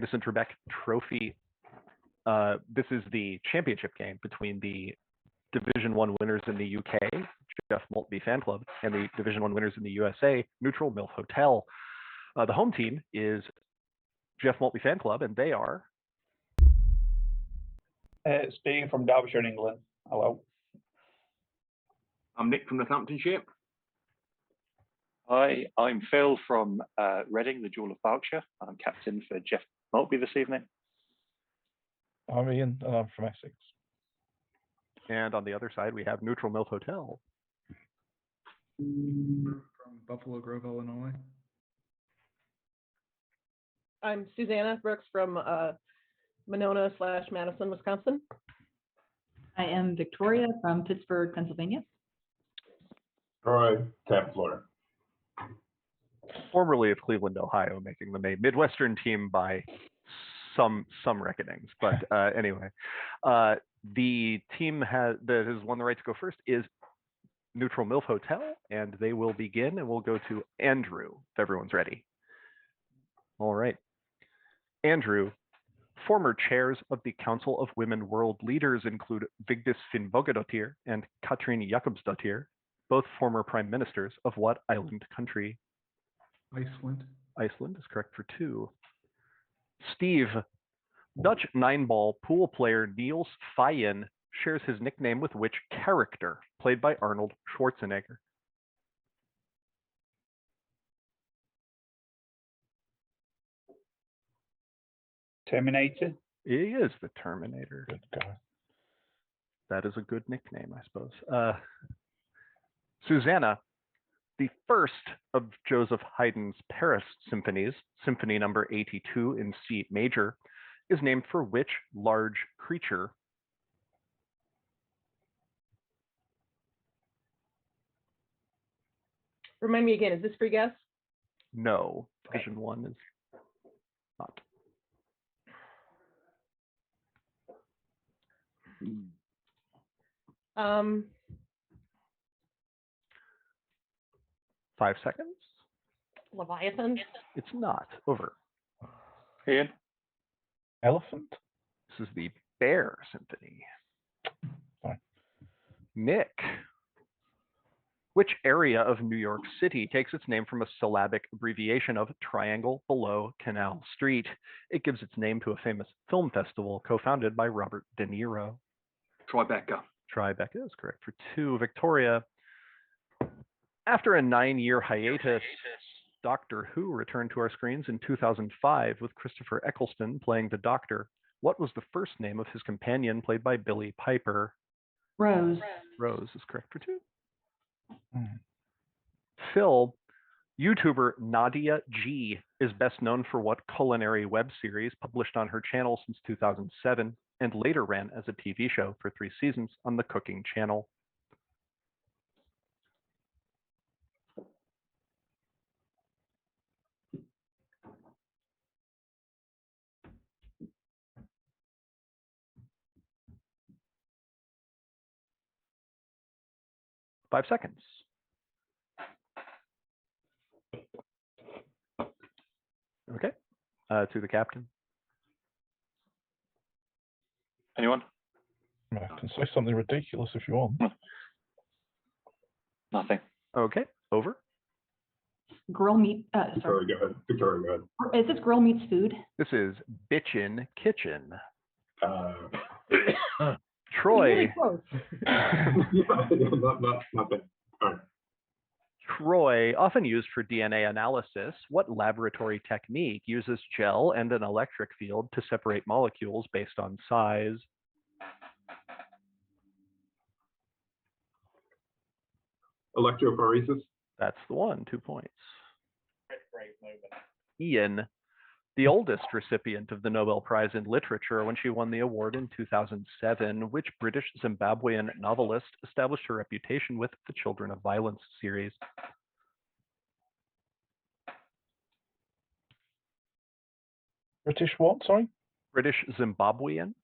Magnusson-Trebek Trophy. This is the championship game between the Division 1 winners in the UK, Geoff Maltby Fan Club, and the Division 1 winners in the USA, Neutral MILF Hotel. The home team is Geoff Maltby Fan Club, and they are... Speaking from Derbyshire in England. Hello. I'm Nick from Northamptonshire. Hi, I'm Phil from Reading, the Jewel of Berkshire. I'm captain for Geoff Maltby this evening. I'm Iain, and I'm from Essex. And on the other side, we have Neutral MILF Hotel. From Buffalo Grove, Illinois. I'm Susannah Brooks from Monona/Madison, Wisconsin. I am Victoria from Pittsburgh, Pennsylvania. Troy, Tampa, Florida. Formerly of Cleveland, Ohio, making them a Midwestern team by some reckonings. But anyway, the team that has won the right to go first is Neutral MILF Hotel, and they will begin, and we'll go to Andrew, if everyone's ready. All right. Andrew, former chairs of the Council of Women World Leaders include Vigdis Finnbogadottir and Katrin Jakobsdottir, both former prime ministers of what island country? Iceland. Iceland is correct for 2. Steve, Dutch 9-ball pool player Niels Feyen shares his nickname with which character played by Arnold Schwarzenegger? Terminator. He is the Terminator. Good guy. That is a good nickname, I suppose. Susannah, the first of Joseph Haydn's Paris symphonies, Symphony Number 82 in C major, is named for which large creature? Remind me again, is this free guess? No, Division 1 is not. Um, 5 seconds. Leviathan. It's not. Over. Iain? Elephant? This is the Bear Symphony. Fine. Nick. Which area of New York City takes its name from a syllabic abbreviation of Triangle Below Canal Street? It gives its name to a famous film festival co-founded by Robert De Niro. Tribeca. Tribeca is correct for 2. Victoria. After a 9-year hiatus, Doctor Who returned to our screens in 2005 with Christopher Eccleston playing the Doctor. What was the first name of his companion played by Billie Piper? Rose. Rose is correct for 2. Phil, YouTuber Nadia G is best known for what culinary web series published on her channel since 2007 and later ran as a TV show for 3 seasons on the Cooking Channel? Five seconds. Okay, to the captain. Anyone? I can say something ridiculous if you want. Nothing. Okay, over. Grill meat. Victoria, go ahead. Victoria, go ahead. Is this grill meats food? This is Bitchin' Kitchen. Troy. Troy. Really close. not bad. All right. Troy, often used for DNA analysis, what laboratory technique uses gel and an electric field to separate molecules based on size? Electrophoresis. That's the one, 2 points. Iain, the oldest recipient of the Nobel Prize in Literature when she won the award in 2007, which British Zimbabwean novelist established her reputation with the Children of Violence series? British what, sorry? British Zimbabwean,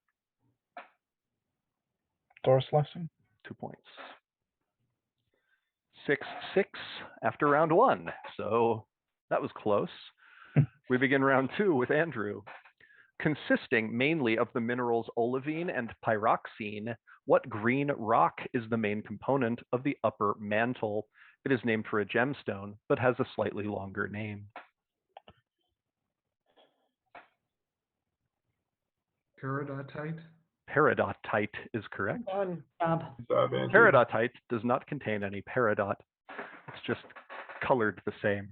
Doris Lessing? 2 points. 6-6 after round 1, so that was close. We begin round 2 with Andrew. Consisting mainly of the minerals olivine and pyroxene, what green rock is the main component of the upper mantle? It is named for a gemstone, but has a slightly longer name. Peridotite. Peridotite is correct. Done. Job. Peridotite does not contain any peridot. It's just colored the same.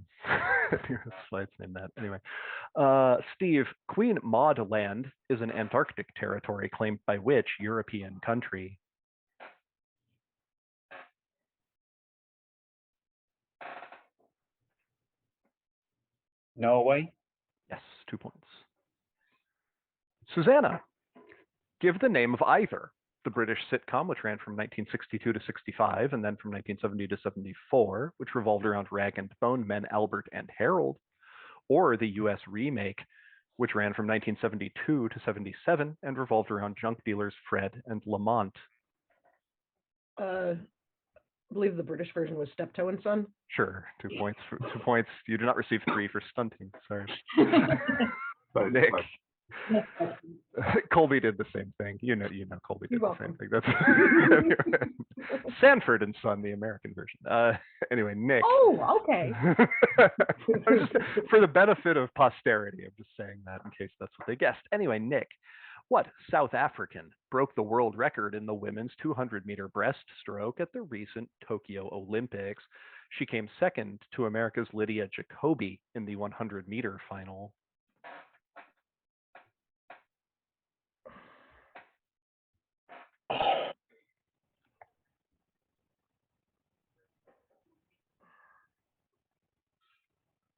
Slides named that. Anyway, Steve, Queen Maud Land is an Antarctic territory claimed by which European country? Norway. Yes, 2 points. Susannah, give the name of either the British sitcom, which ran from 1962 to 65, and then from 1970 to 74, which revolved around rag and bone men Albert and Harold, or the US remake, which ran from 1972 to 77 and revolved around junk dealers Fred and Lamont. I believe the British version was Steptoe and Son. Sure, 2 points. 2 points. You do not receive 3 for stunting. Sorry. Nice, Nick. nice. Colby did the same thing. You know, Colby did You're the same welcome. thing. That's Sanford and Son, the American version. Anyway, Nick. Oh, okay. I'm just, for the benefit of posterity, I'm just saying that in case that's what they guessed. Anyway, Nick, what South African broke the world record in the women's 200-meter breaststroke at the recent Tokyo Olympics? She came second to America's Lydia Jacoby in the 100-meter final.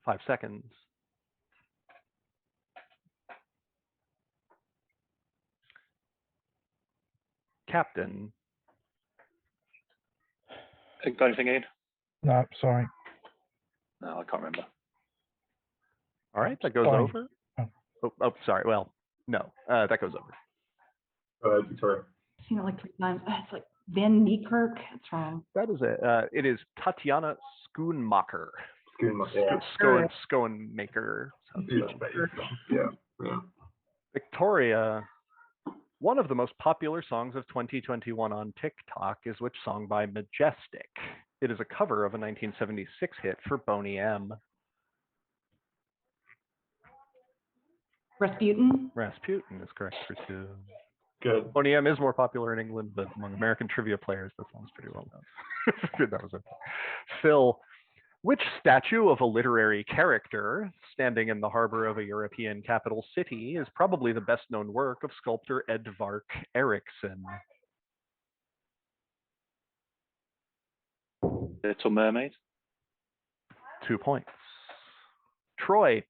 Five seconds. Captain. Got anything, Iain? No, sorry. No, I can't remember. All right, that goes Sorry. over. Oh, sorry. Well, no, that goes over. Go ahead, Victoria. I've seen it like 3 times. It's like Van Niekerk. It's wrong. That is it. It is Tatiana Schoonmaker. Yeah. Schoenmaker. Yeah. Victoria, one of the most popular songs of 2021 on TikTok is which song by Majestic? It is a cover of a 1976 hit for Boney M. Rasputin. Rasputin is correct for 2. Good. Boney M is more popular in England, but among American trivia players, that song's pretty well known. Good, that was okay. Phil, which statue of a literary character standing in the harbor of a European capital city is probably the best known work of sculptor Edvard Eriksson? Little Mermaid. 2 points. Troy,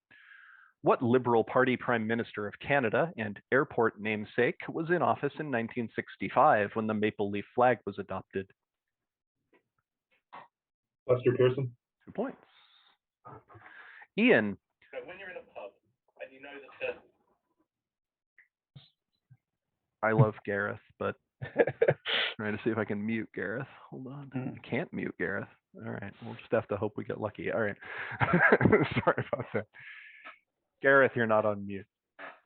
what Liberal Party Prime Minister of Canada and airport namesake was in office in 1965 when the maple leaf flag was adopted? Lester Pearson. 2 points. Iain, When you're in a pub and you know that I love Gareth, but trying to see if I can mute Gareth. Hold on. I can't mute Gareth. All right. We'll just have to hope we get lucky. All right. Sorry about that. Gareth, you're not on mute.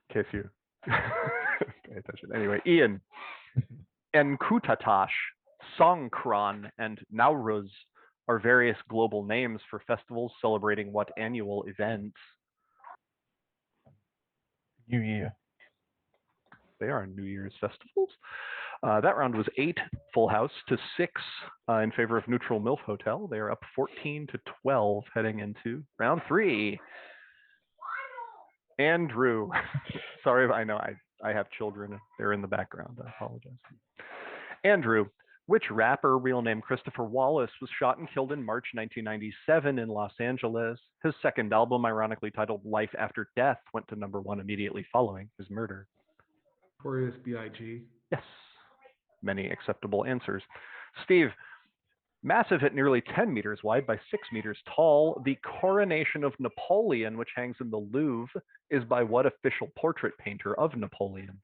In case you pay attention. Anyway, Iain. Enkutatash, Songkran, and Nauruz are various global names for festivals celebrating what annual events? New Year. They are New Year's festivals. That round was 8 full house to 6 in favor of neutral MILF Hotel. They are up 14 to 12 heading into round 3. Andrew, sorry, I know I have children. They're in the background. I apologize. Andrew, which rapper, real name Christopher Wallace, was shot and killed in March 1997 in Los Angeles? His second album, ironically titled Life After Death, went to #1 immediately following his murder. Notorious B.I.G. Yes, many acceptable answers. Steve, massive at nearly 10 meters wide by 6 meters tall, the Coronation of Napoleon, which hangs in the Louvre, is by what official portrait painter of Napoleon?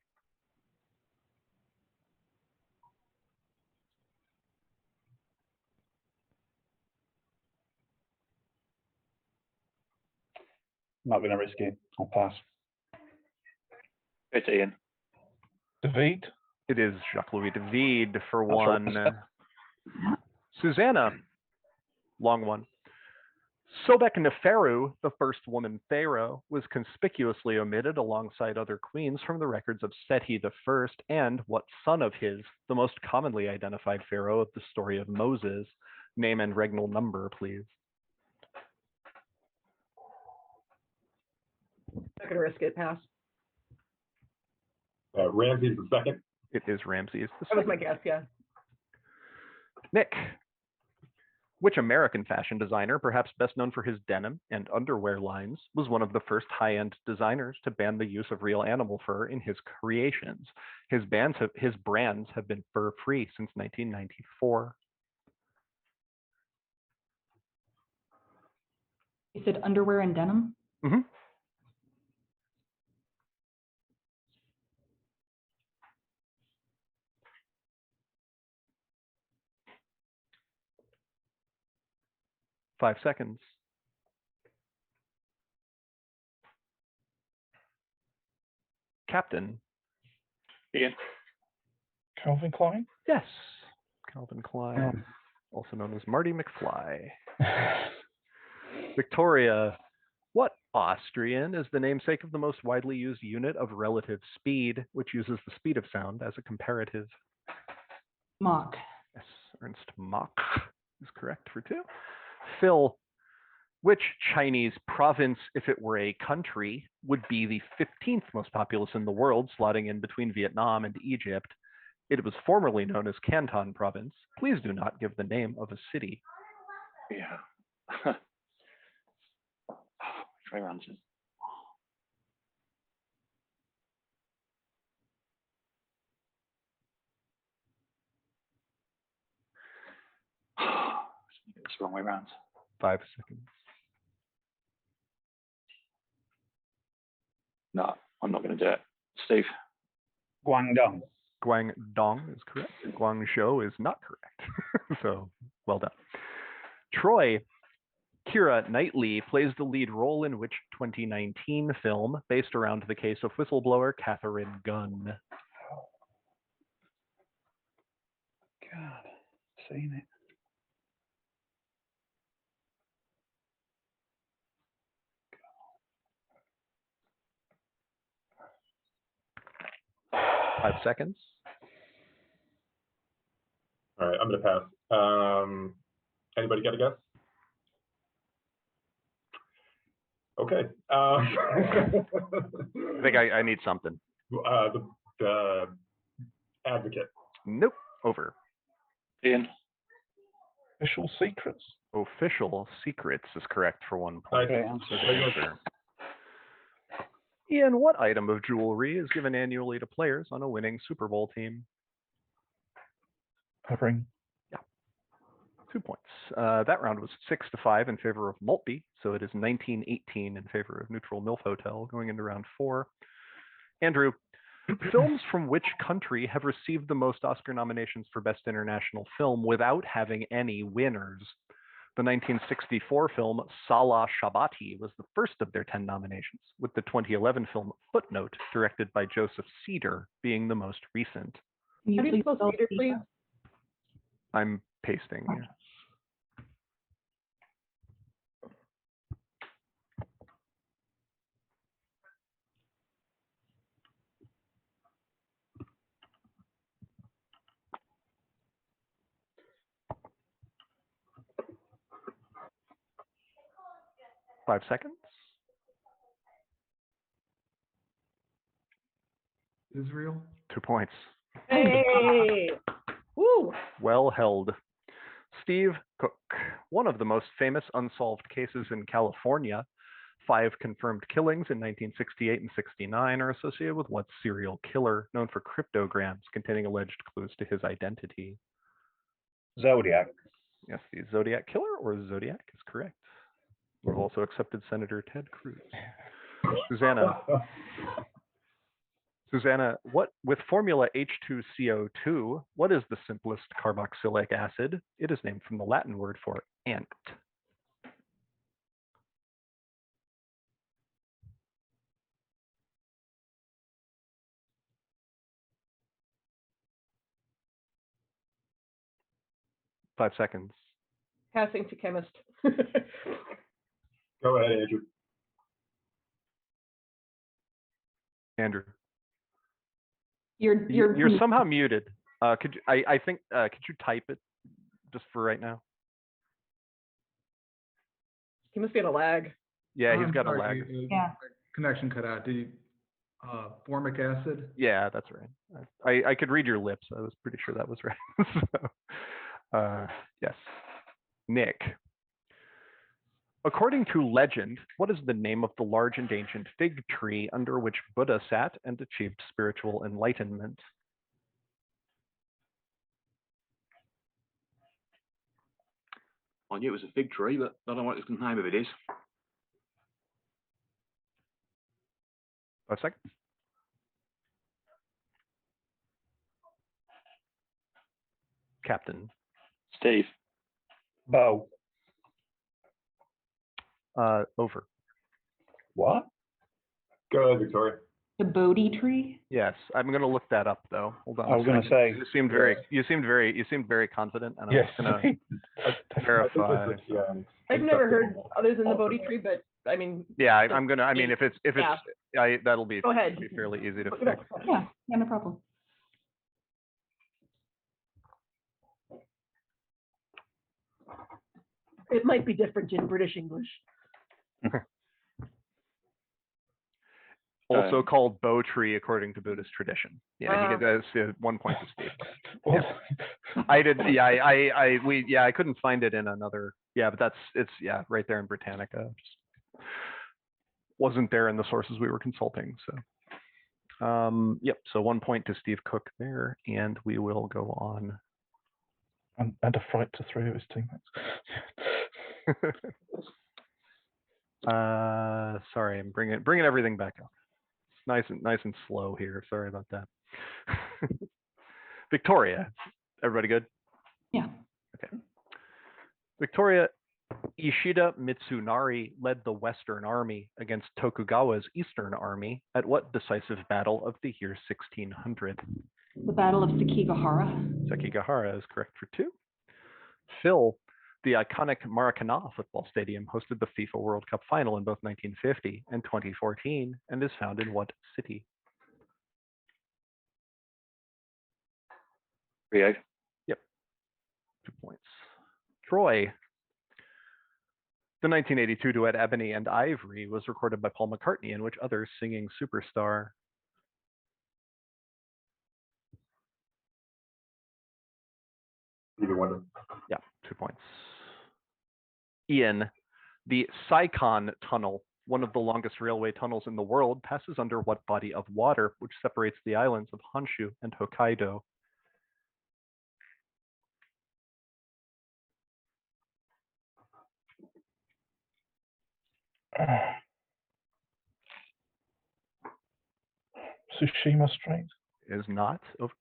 I'm not going to risk it. I'll pass. It's Iain. David. It is Jacques-Louis David for That's right. one. Susannah, long one. Sobek Neferu, the first woman pharaoh, was conspicuously omitted alongside other queens from the records of Seti I and what son of his, the most commonly identified pharaoh of the story of Moses. Name and regnal number, please. Not gonna risk it. Pass. Ramses the second. It is Ramses the That was my second. guess. Yeah. Nick. Which American fashion designer, perhaps best known for his denim and underwear lines, was one of the first high-end designers to ban the use of real animal fur in his creations? His brands have been fur-free since 1994. You said underwear and denim? Mm-hmm. Five seconds. Captain. Iain. Calvin Klein. Yes. Calvin Klein, also known as Marty McFly. Victoria. What Austrian is the namesake of the most widely used unit of relative speed, which uses the speed of sound as a comparative? Mach. Yes, Ernst Mach is correct for two. Phil, which Chinese province, if it were a country, would be the 15th most populous in the world, slotting in between Vietnam and Egypt? It was formerly known as Canton Province. Please do not give the name of a city. Yeah. Try Ramses. It's the wrong way around. 5 seconds. No, I'm not going to do it. Steve. Guangdong. Guangdong is correct. Guangzhou is not correct. So, well done. Troy, Keira Knightley plays the lead role in which 2019 film based around the case of whistleblower Catherine Gunn? God, seen it. Five seconds. All right, I'm gonna pass. Anybody got a guess? Okay. I think I need something. The advocate. Nope. Over. Iain. Official secrets. Official secrets is correct for 1 point. Okay. Good answer. Iain, what item of jewelry is given annually to players on a winning Super Bowl team? A ring. 2 points. That round was 6-5 in favor of Maltby, so it is 19-18 in favor of Neutral MILF Hotel going into round 4. Andrew, films from which country have received the most Oscar nominations for Best International Film without having any winners? The 1964 film Salah Shabati was the first of their 10 nominations, with the 2011 film Footnote, directed by Joseph Cedar, being the most recent. Can you How do you please spell spell Cedar, Cedar? please? I'm pasting here. Five seconds. Israel. 2 points. Hey. Woo. Well held. Steve Cooke, one of the most famous unsolved cases in California. 5 confirmed killings in 1968 and 69 are associated with what serial killer, known for cryptograms containing alleged clues to his identity? Zodiac. Yes, the Zodiac Killer or Zodiac is correct. We've also accepted Senator Ted Cruz. Susannah, what with formula H2CO2, what is the simplest carboxylic acid? It is named from the Latin word for ant. 5 seconds. Passing to chemist. Go ahead, Andrew. Andrew, You're you're somehow muted. Could you? I think. Could you type it just for right now? He must be in a lag. Yeah, he's I'm got a sorry, lag. Yeah. Connection cut out. Did you, formic acid? Yeah, that's right. I could read your lips. I was pretty sure that was right. So, yes. Nick. According to legend, what is the name of the large and ancient fig tree under which Buddha sat and achieved spiritual enlightenment? I knew it was a fig tree, but I don't know what the name of it is. 5 seconds. Captain. Steve. Bow. Over. What? Go ahead, Victoria. the Bodhi tree. Yes, I'm going to look that up though. Hold on. I was going to say. You seemed very confident, and Yes. I'm just going to verify. I've never heard others than the Bodhi tree, but I mean. Yeah, I'm gonna. I mean, if it's, Yeah. that'll be. Go ahead. Be fairly easy to Look it fix. up. Yeah, no problem. It might be different in British English. Also called bow tree according to Buddhist tradition. Yeah, he gets 1 point to Steve. Well, I did. Yeah, I couldn't find it in another. Yeah, but it's right there in Britannica. Just wasn't there in the sources we were consulting. So, yep. So 1 point to Steve Cooke there, and we will go on. and a fright to 3 of his teammates. Sorry, I'm bringing everything back up. It's nice and slow here. Sorry about that. Victoria, everybody good? Yeah. Okay. Victoria, Ishida Mitsunari led the Western Army against Tokugawa's Eastern Army at what decisive battle of the year 1600? The Battle of Sakigahara. Sakigahara is correct for 2. Phil, the iconic Maracanã football stadium hosted the FIFA World Cup final in both 1950 and 2014 and is found in what city? Rio. Yep. 2 points. Troy. The 1982 duet Ebony and Ivory was recorded by Paul McCartney in which other singing superstar? Either one. Yeah, 2 points. Iain, the Saigon Tunnel, one of the longest railway tunnels in the world, passes under what body of water which separates the islands of Honshu and Hokkaido? Tsushima Strait. Is not. Over.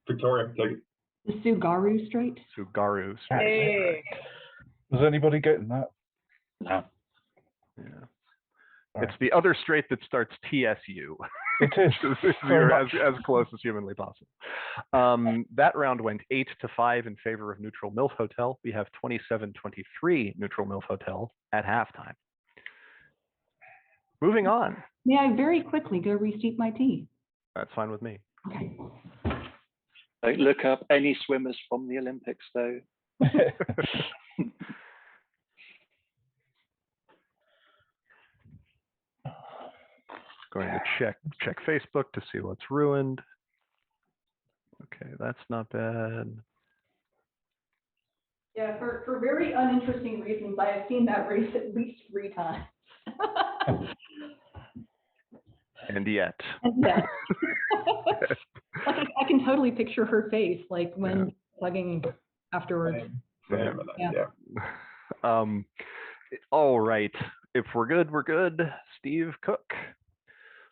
Victoria, take it. The Tsugaru Strait. Tsugaru Strait. Hey. Was anybody getting that? No. Yeah. All It's the other strait that starts TSU. It is. You're as close as humanly possible. That round went 8-5 in favor of Neutral MILF Hotel. We have 27-23 Neutral MILF Hotel at halftime. Moving on. May I very quickly go re-steep my tea? That's fine with me. Okay. Don't look up any swimmers from the Olympics, though. Going to check Facebook to see what's ruined. Okay, that's not bad. Yeah, for very uninteresting reasons, I have seen that race at least 3 times. And yet. Yeah. Like I can totally picture her face, like when plugging afterwards. Yeah. All right. If we're good, we're good. Steve Cooke.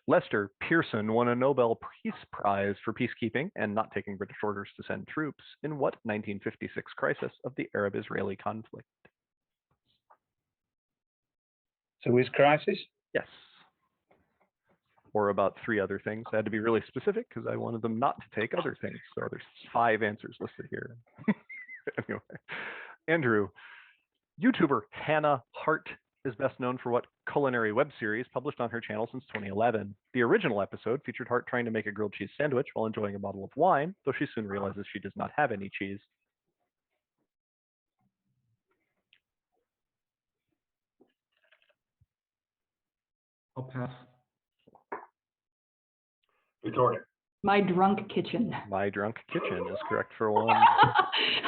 Lester Pearson won a Nobel Peace Prize for peacekeeping and not taking British orders to send troops in what 1956 crisis of the Arab-Israeli conflict? So is crisis? Yes. or about 3 other things. I had to be really specific because I wanted them not to take other things. So there's 5 answers listed here. Anyway, Andrew, YouTuber Hannah Hart is best known for what culinary web series published on her channel since 2011. The original episode featured Hart trying to make a grilled cheese sandwich while enjoying a bottle of wine, though she soon realizes she does not have any cheese. I'll pass. Victoria. My Drunk Kitchen. My Drunk Kitchen is correct for 1.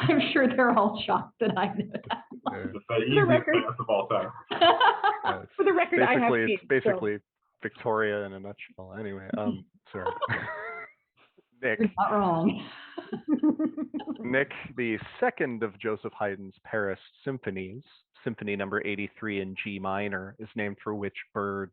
I'm sure they're all shocked that I know that. The easiest record. pass of all time. For the record, I have Basically, cheese. it's basically Victoria in a nutshell. Anyway, sorry. Nick. You're not wrong. Nick, the second of Joseph Haydn's Paris symphonies, Symphony number 83 in G minor, is named for which bird?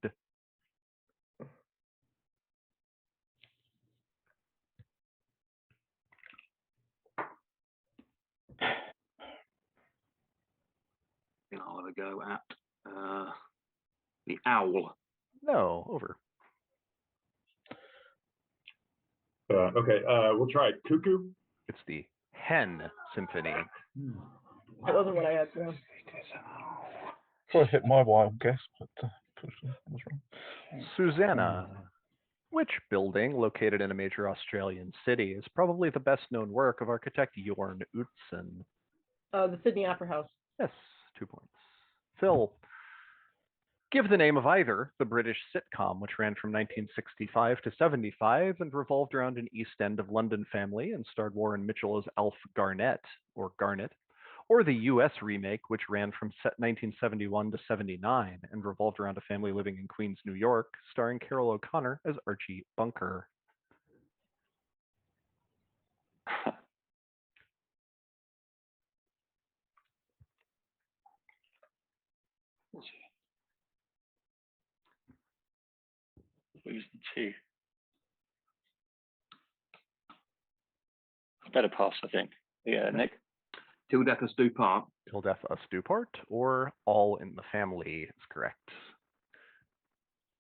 I'll have a go at the owl. No, over. Okay, we'll try Cuckoo. It's the Hen Symphony. That wasn't what I had. So. Probably hit my wild guess, but I was wrong. Susannah. Which building, located in a major Australian city, is probably the best known work of architect Jorn Utzon? The Sydney Opera House. Yes, 2 points. Phil, give the name of either the British sitcom, which ran from 1965 to 75 and revolved around an East End of London family and starred Warren Mitchell as Alf Garnett, or Garnet, or the US remake, which ran from 1971 to 79 and revolved around a family living in Queens, New York, starring Carol O'Connor as Archie Bunker. Who's the 2? Better pass, I think. Yeah, Nick. Till Death Us Do Part. Till Death Us Do Part, or All in the Family is correct.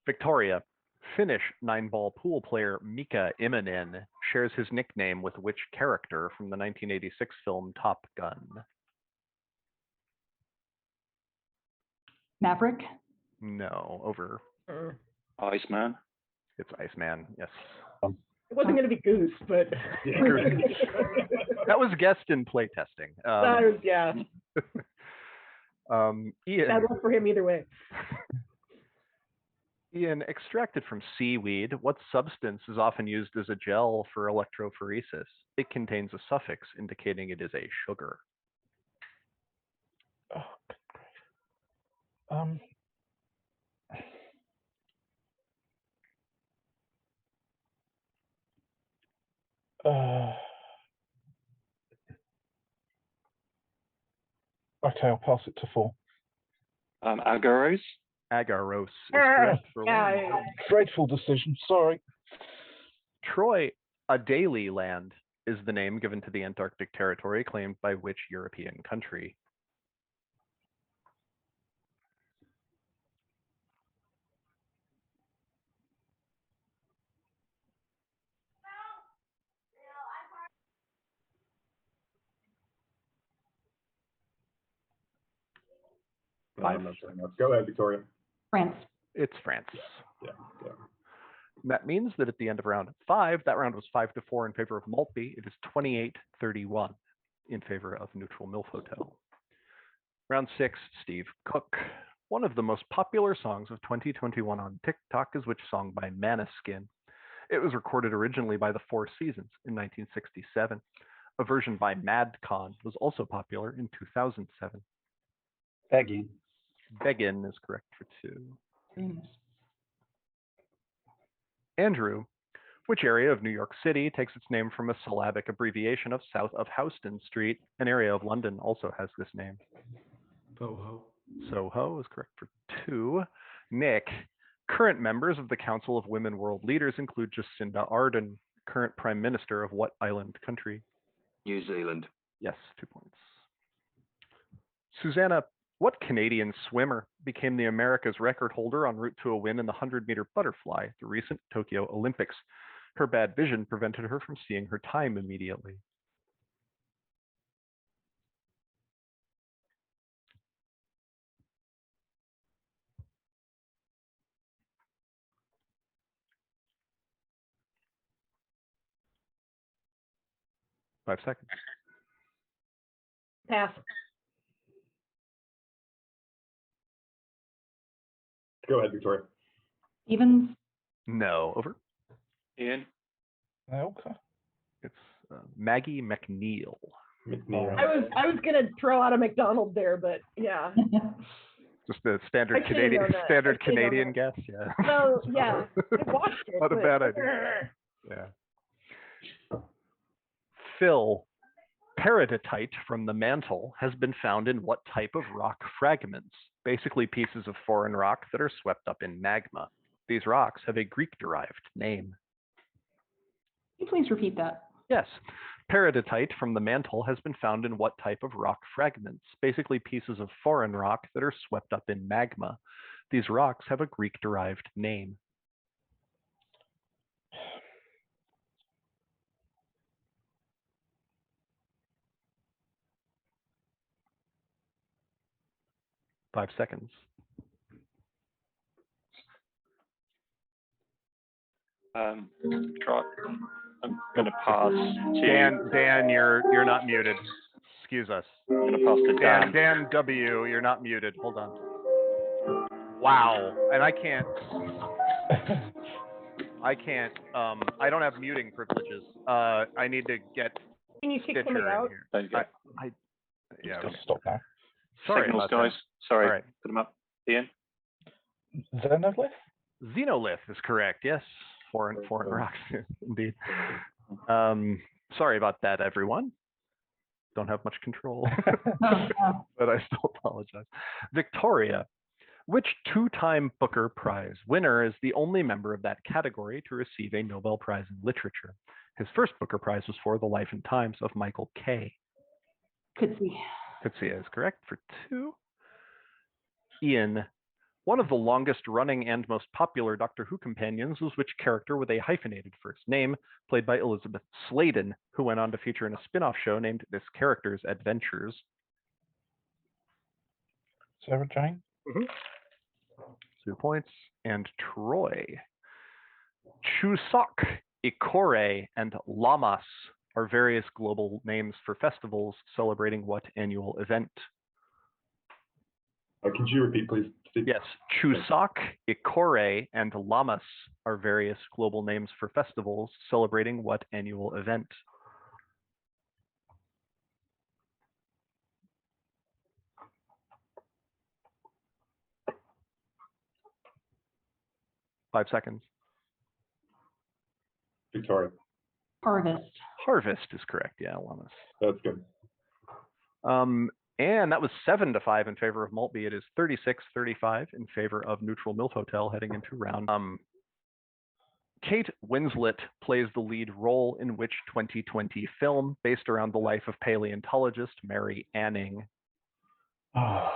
Victoria, Finnish 9-ball pool player Mika Immonen shares his nickname with which character from the 1986 film Top Gun? Maverick. No, over. Iceman. It's Iceman, yes. It wasn't going to be Goose, but. That was guessed in playtesting. That was, yeah. Iain. That worked for him either way. Iain, extracted from seaweed, what substance is often used as a gel for electrophoresis? It contains a suffix indicating it is a sugar. Oh, good grief. Okay, I'll pass it to 4. Agarose. Agarose is correct for 1. Dreadful decision, sorry. Troy, a daily land, is the name given to the Antarctic territory claimed by which European country? Go ahead, Victoria. France. It's France. Yeah. And that means that at the end of round 5, that round was 5-4 in favor of Maltby. It is 28-31 in favor of Neutral MILF Hotel. Round 6, Steve Cooke. One of the most popular songs of 2021 on TikTok is which song by Magnusson-Trebek? It was recorded originally by the Four Seasons in 1967. A version by Madcon was also popular in 2007. Begging. Beggin is correct for 2. Andrew, which area of New York City takes its name from a syllabic abbreviation of south of Houston Street? An area of London also has this name. Soho. Soho is correct for 2. Nick, current members of the Council of Women World Leaders include Jacinda Ardern, current Prime Minister of what island country? New Zealand. Yes, 2 points. Susannah, What Canadian swimmer became the America's record holder en route to a win in the 100-meter butterfly at the recent Tokyo Olympics? Her bad vision prevented her from seeing her time immediately. Five seconds. Pass. Go ahead, Victoria. Stevens, No. Over. Iain? Okay. It's Maggie McNeil. McNeil. I was gonna throw out a McDonald there, but yeah. Just a standard I should've known that. standard I should've known Canadian that. guess. Yeah. Well, yeah, I watched it. Not a but- bad idea. Yeah. Phil, peridotite from the mantle has been found in what type of rock fragments? Basically pieces of foreign rock that are swept up in magma. These rocks have a Greek-derived name. can you please repeat that? Yes. Peridotite from the mantle has been found in what type of rock fragments? Basically pieces of foreign rock that are swept up in magma. These rocks have a Greek-derived name. Five seconds. Try. I'm going to pass to Dan, you're not muted. Excuse us. I'm going to pass to Dan. Dan W, you're not muted. Hold on. Wow. And I can't. I don't have muting privileges. I need to get Can you kick Stitcher somebody in out? here. There you go. Yeah. Just stop now. Sorry Signals, about guys. that. Sorry. All right. Put them up. Iain? Xenolith? Xenolith is correct. Yes. Foreign rocks, indeed. Sorry about that, everyone. Don't have much control, but I still apologize. Victoria, which two-time Booker Prize winner is the only member of that category to receive a Nobel Prize in Literature? His first Booker Prize was for The Life and Times of Michael Kay. Coetzee. Coetzee is correct for 2. Iain, one of the longest running and most popular Doctor Who companions was which character with a hyphenated first name, played by Elizabeth Sladen, who went on to feature in a spin-off show named This Character's Adventures. Sarah Jane? 2 points. And Troy. Chuseok, Ikore, and Lammas are various global names for festivals celebrating what annual event? Could you repeat, please? Steve? Yes, Chuseok, Ikore, and Lammas are various global names for festivals celebrating what annual event? Five seconds. Victoria. Harvest. Harvest is correct. Yeah, Lammas. That's good. And that was 7-5 in favor of Maltby. It is 36-35 in favor of Neutral MILF Hotel heading into round. Kate Winslet plays the lead role in which 2020 film based around the life of paleontologist Mary Anning? Oh.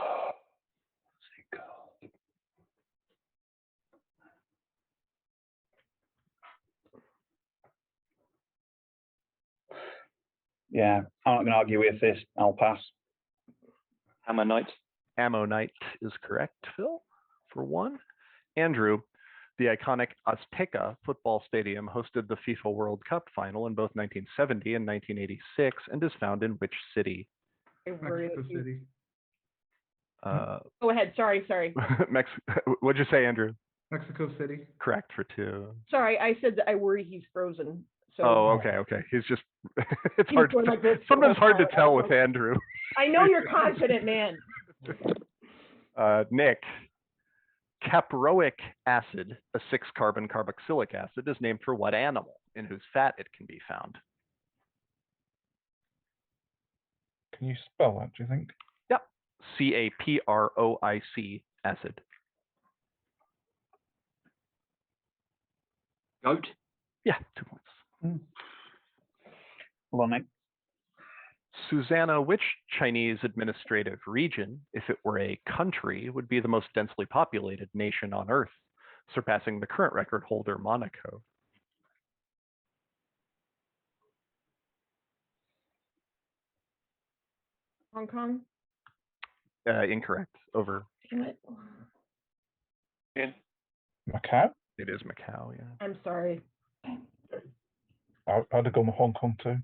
Yeah, I'm not going to argue with this. I'll pass. Ammonite? Ammonite is correct, Phil, for 1. Andrew, the iconic Azteca football stadium hosted the FIFA World Cup final in both 1970 and 1986 and is found in which city? Mexico City. Go ahead. Sorry. What'd you say, Andrew? Mexico City. Correct for 2. Sorry, I said that I worry he's frozen. So Oh, okay. He's just, it's he's hard. going like this Sometimes the whole hard to time. tell with Andrew. I know you're confident, man. Nick, caproic acid, a 6-carbon carboxylic acid, is named for what animal in whose fat it can be found? Can you spell that, do you think? Yep. caproic acid. Goat? Yeah, 2 points. Hold on, Nick. Susannah, which Chinese administrative region, if it were a country, would be the most densely populated nation on Earth, surpassing the current record holder, Monaco? Hong Kong? Incorrect. Over. Damn it. Ian? Macau? It is Macau, yeah. I'm sorry. I'd have gone with Hong Kong too.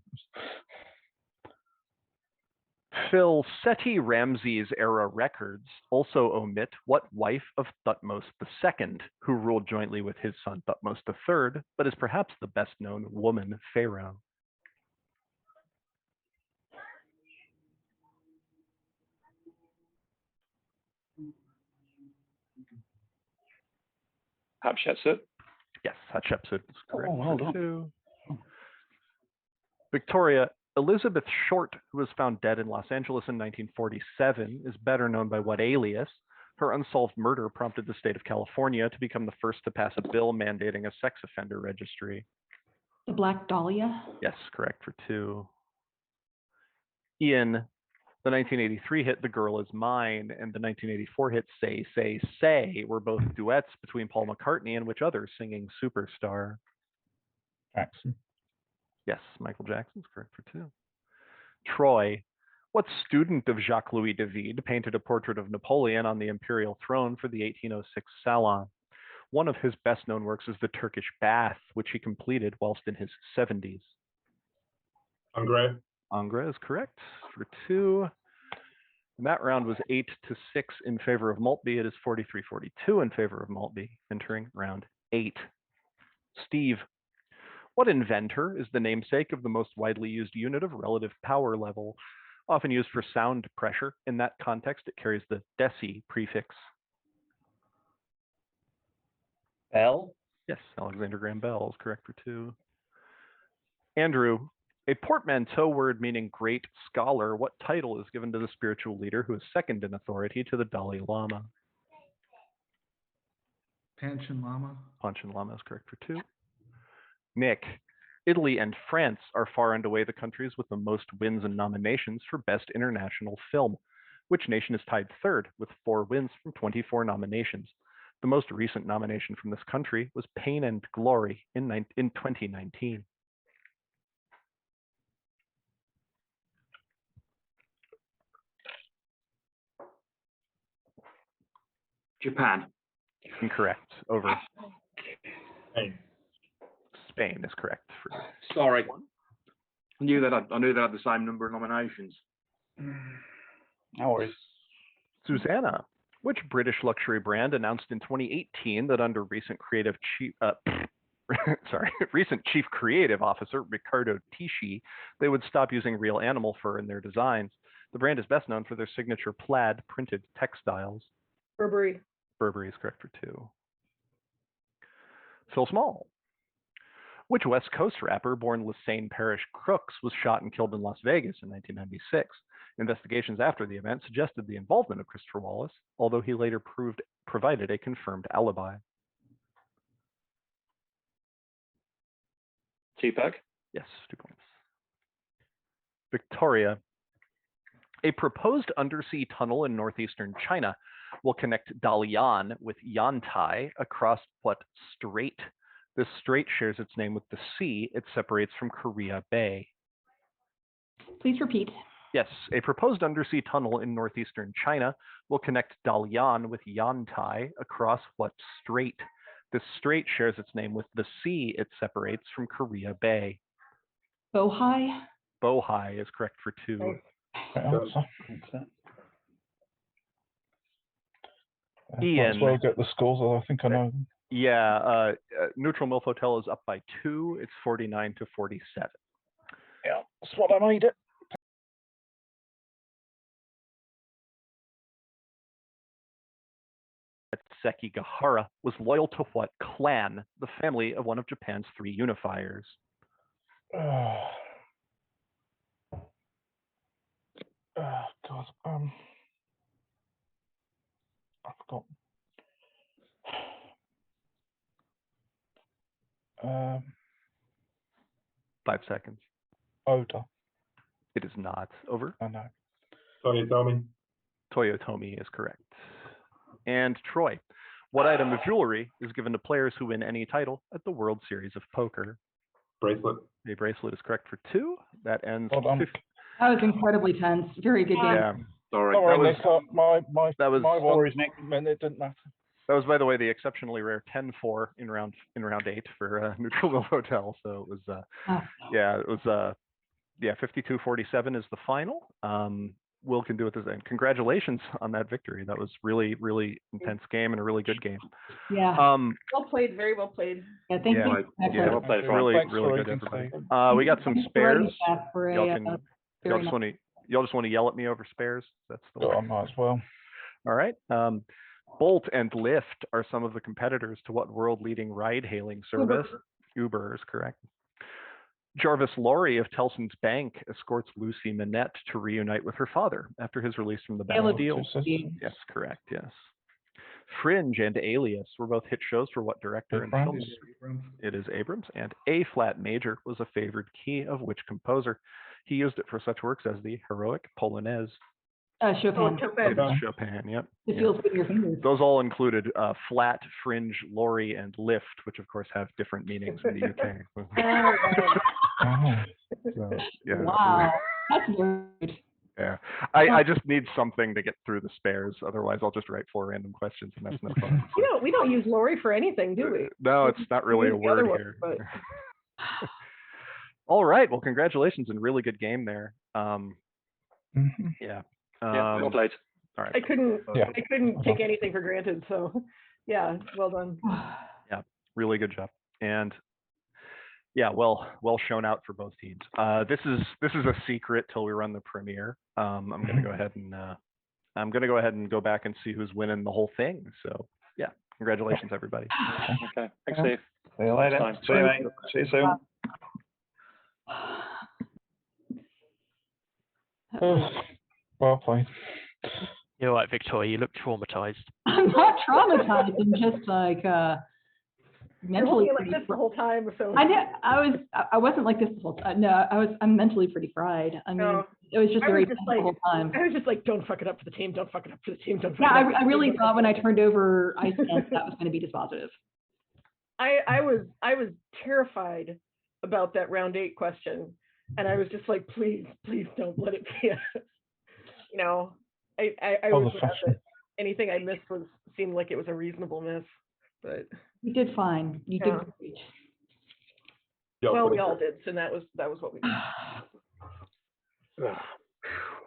Phil, Seti Ramses era records also omit what wife of Thutmose II, who ruled jointly with his son Thutmose III, but is perhaps the best known woman pharaoh? Hatshepsut? Yes, Hatshepsut is correct. Oh, well for done. 2. Victoria, Elizabeth Short, who was found dead in Los Angeles in 1947, is better known by what alias? Her unsolved murder prompted the state of California to become the first to pass a bill mandating a sex offender registry. The Black Dahlia. Yes, correct for 2. Ian, the 1983 hit The Girl Is Mine and the 1984 hit Say, Say, Say were both duets between Paul McCartney and which other singing superstar? Jackson. Yes, Michael Jackson's correct for 2. Troy, what student of Jacques-Louis David painted a portrait of Napoleon on the imperial throne for the 1806 Salon? One of his best-known works is the Turkish Bath, which he completed whilst in his 70s. Ingres. Ingres is correct for 2. And that round was 8-6 in favor of Maltby. It is 43-42 in favor of Maltby, entering round 8. Steve, what inventor is the namesake of the most widely used unit of relative power level, often used for sound pressure? In that context, it carries the deci prefix. Bell? Yes, Alexander Graham Bell is correct for 2. Andrew, a portmanteau word meaning great scholar, what title is given to the spiritual leader who is second in authority to the Dalai Lama? Panchen Lama? Panchen Lama is correct for 2. Nick, Italy and France are far and away the countries with the most wins and nominations for Best International Film. Which nation is tied third with 4 wins from 24 nominations? The most recent nomination from this country was Pain and Glory in 2019. Japan. Incorrect. Over. Hey. Spain is correct. For Sorry. I knew they had the same number of nominations. No worries. Susannah, which British luxury brand announced in 2018 that under recent recent chief creative officer Riccardo Tisci, they would stop using real animal fur in their designs? The brand is best known for their signature plaid printed textiles. Burberry. Burberry is correct for 2. Phil Small, which West Coast rapper born Lassane Parish Crooks was shot and killed in Las Vegas in 1996? Investigations after the event suggested the involvement of Christopher Wallace, although he later provided a confirmed alibi. Tupac? Yes, 2 points. Victoria, a proposed undersea tunnel in northeastern China will connect Dalian with Yantai across what strait? This strait shares its name with the sea it separates from Korea Bay. Please repeat. Yes, a proposed undersea tunnel in northeastern China will connect Dalian with Yantai across what strait? This strait shares its name with the sea it separates from Korea Bay. Bohai. Bohai is correct for 2. Great answer. Might as Ian. well get the scores, although I think I know them. Yeah, Neutral MILF Hotel is up by 2. It's 49-47. Yeah, that's what I made it. Sakigahara was loyal to what clan? The family of one of Japan's 3 unifiers. God, I forgot. 5 seconds. Oda. It is not. Over. I know. Toyotomi. Toyotomi is correct. And Troy, what item of jewelry is given to players who win any title at the World Series of Poker? Bracelet. A bracelet is correct for 2. That ends. Hold on. That was incredibly tense. Very good game. Yeah. Sorry. Sorry, that was- Nick, my that was- my Worries, Nick. meant it didn't matter. That was, by the way, the exceptionally rare 10-4 in round 8 for Neutral Mill Hotel. So it was, yeah, it was, 52-47 is the final. Will can do it this end. Congratulations on that victory. That was really, really intense game and a really good game. Yeah. Well played, very well played. Yeah, thank yeah, you. yeah, well played, Ron. really, Thanks really for good, reading everybody. today. We got some Thanks for writing spares. that for Y'all a, can, very y'all just nice- want to, y'all just want to yell at me over spares. That's the So way. I might as well. All right. Bolt and Lyft are some of the competitors to what world-leading ride-hailing service? Uber is correct. Jarvis Laurie of Telson's Bank escorts Lucy Manette to reunite with her father after his release from the Bastille. Yes, correct, yes. Fringe and Alias were both hit shows for what director and Abrams. films? It is Abrams. And A-flat major was a favored key of which composer? He used it for such works as the Heroic Polonaise. Chopin. Chopin, yep. It feels good in your fingers. Those all included Flat, Fringe, Laurie, and Lift, which of course have different meanings in the UK. Oh. So, yeah. Wow. That's good. Yeah. I just need something to get through the spares. Otherwise, I'll just write 4 random questions, and that's no fun. We don't use Lori for anything, do we? No, it's not really a use the other word one, here. but- All right. Well, congratulations and really good game there. Mhm. Yeah. Yeah, well played. All right. I couldn't Yeah. take anything for granted, so yeah, well done. Really good job. And yeah, well shown out for both teams. This is a secret till we run the premiere. I'm gonna go ahead and go back and see who's winning the whole thing. So yeah, congratulations everybody. Okay. Thanks, Steve. See you later. Time. See you, mate. See you soon. Well played. You're right, Victoria. You look traumatized. I'm not traumatized. I'm just like You're mentally holding it like pretty this the whole time, so. I wasn't like this the whole time. No, I'm mentally pretty fried. I mean, No. it was just I very was just tense the whole time. I was just like, don't fuck it up for the team, don't fuck it up for the team, don't fuck Yeah, it up. I really thought when I turned over Iceland that was going to be dispositive. I was terrified about that round 8 question, and I was just like, please don't let it be I Oh, was the glad fashion. that anything I missed seemed like it was a reasonable miss, but You did fine. You did Yeah. great. well, we all did, so that was what we did.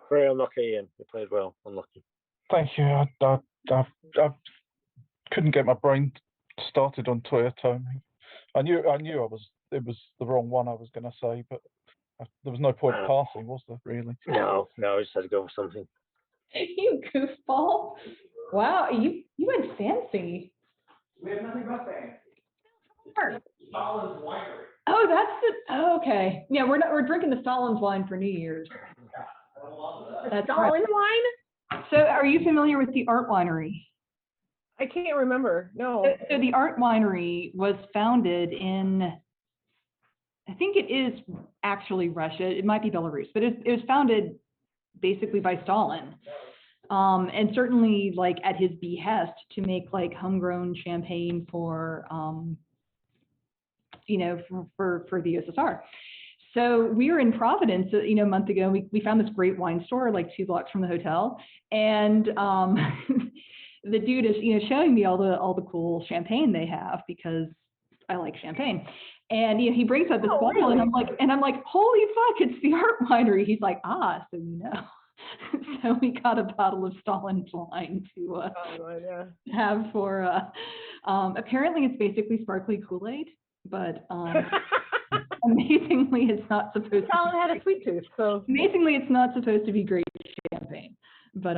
Very unlucky, Ian. You played well. Unlucky. Thank you. I couldn't get my brain started on Toyotomi. I knew it was the wrong one I was going to say, but there was no point passing, was there? Really? No, I just had to go for something. You goofball! Wow, you went fancy. We have nothing but fancy. Stalin's winery. Oh, okay. Yeah, we're drinking the Stalin's wine for New Year's. That's Stalin right. wine? So, are you familiar with the Art Winery? I can't remember. No. So the Art Winery was founded in, I think it is actually Russia. It might be Belarus, but it was founded basically by Stalin. And certainly like at his behest to make like homegrown champagne for, for the USSR. So we were in Providence, a month ago. We found this great wine store like 2 blocks from the hotel, and the dude is showing me all the cool champagne they have because I like champagne. And he brings up this bottle, really? and I'm like, holy fuck, it's the Art Winery. He's like, so you know. So we got a bottle of Stalin's wine to have for. Apparently, it's basically sparkly Kool-Aid, but amazingly, it's not supposed to. Stalin had a sweet tooth, so amazingly, it's not supposed to be great champagne. But